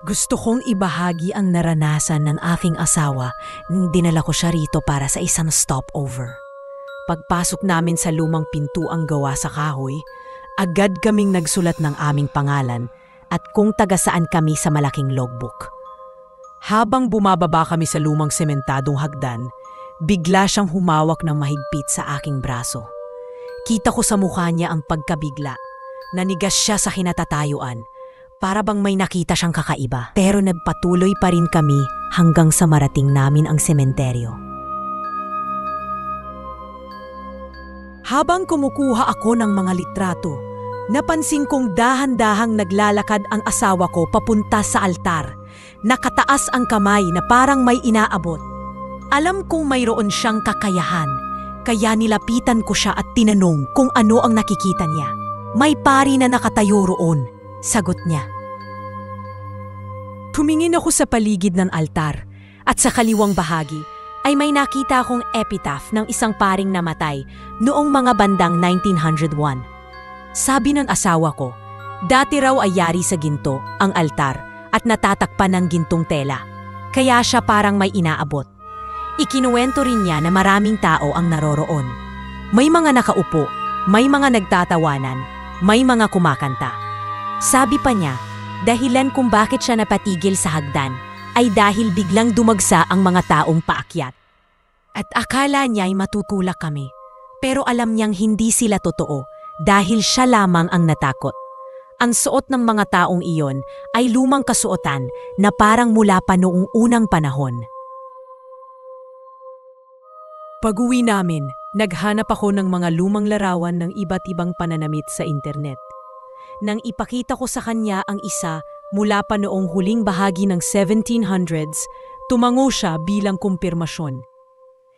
Gusto kong ibahagi ang naranasan ng aking asawa nang dinala ko siya rito para sa isang stopover. Pagpasok namin sa lumang pintuang gawa sa kahoy, agad kaming nagsulat ng aming pangalan at kung taga saan kami sa malaking logbook. Habang bumababa kami sa lumang sementadong hagdan, bigla siyang humawak ng mahigpit sa aking braso. Kita ko sa mukha niya ang pagkabigla. Nanigas siya sa kinatatayuan. Para bang may nakita siyang kakaiba. Pero nagpatuloy pa rin kami hanggang sa marating namin ang sementeryo. Habang kumukuha ako ng mga litrato, napansin kong dahan-dahang naglalakad ang asawa ko papunta sa altar. Nakataas ang kamay na parang may inaabot. Alam kong mayroon siyang kakayahan, kaya nilapitan ko siya at tinanong kung ano ang nakikita niya. May pari na nakatayo roon, sagot niya. Tumingin ako sa paligid ng altar at sa kaliwang bahagi ay may nakita akong epitaph ng isang paring namatay noong mga bandang 1901. Sabi ng asawa ko, dati raw ay yari sa ginto ang altar at natatakpan ng gintong tela, kaya siya parang may inaabot. Ikinuwento rin niya na maraming tao ang naroroon. May mga nakaupo, may mga nagtatawanan, may mga kumakanta. Sabi pa niya, dahilan kung bakit siya napatigil sa hagdan ay dahil biglang dumagsa ang mga taong paakyat. At akala niya ay matutulak kami, pero alam niyang hindi sila totoo dahil siya lamang ang natakot. Ang suot ng mga taong iyon ay lumang kasuotan na parang mula pa noong unang panahon. Pag-uwi namin, naghanap ako ng mga lumang larawan ng iba't ibang pananamit sa internet. Nang ipakita ko sa kanya ang isa mula pa noong huling bahagi ng 1700s, tumango siya bilang kumpirmasyon.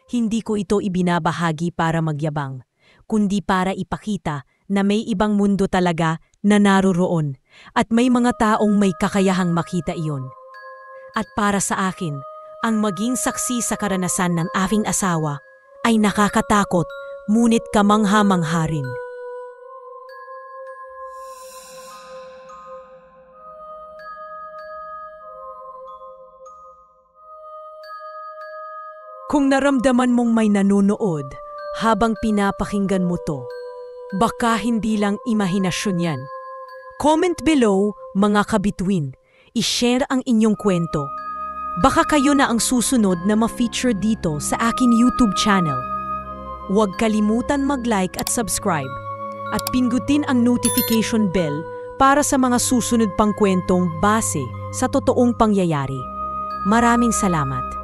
Hindi ko ito ibinabahagi para magyabang, kundi para ipakita na may ibang mundo talaga na naroroon at may mga taong may kakayahang makita iyon. At para sa akin, ang maging saksi sa karanasan ng aking asawa ay nakakatakot ngunit kamangha-mangha rin. Kung naramdaman mong may nanonood habang pinapakinggan mo to, baka hindi lang imahinasyon yan. Comment below, mga kabituin. I-share ang inyong kwento. Baka kayo na ang susunod na ma-feature dito sa aking YouTube channel. Huwag kalimutan mag-like at subscribe at pindutin ang notification bell para sa mga susunod pang kwentong base sa totoong pangyayari. Maraming salamat.